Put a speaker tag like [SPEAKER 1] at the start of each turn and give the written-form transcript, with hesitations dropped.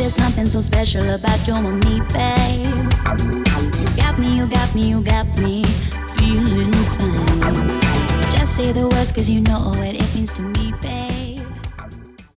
[SPEAKER 1] there's something so special about you and me, babe. You got me, you got me, you got me feeling fine. So just say the words, 'cause you know what it means to me, babe.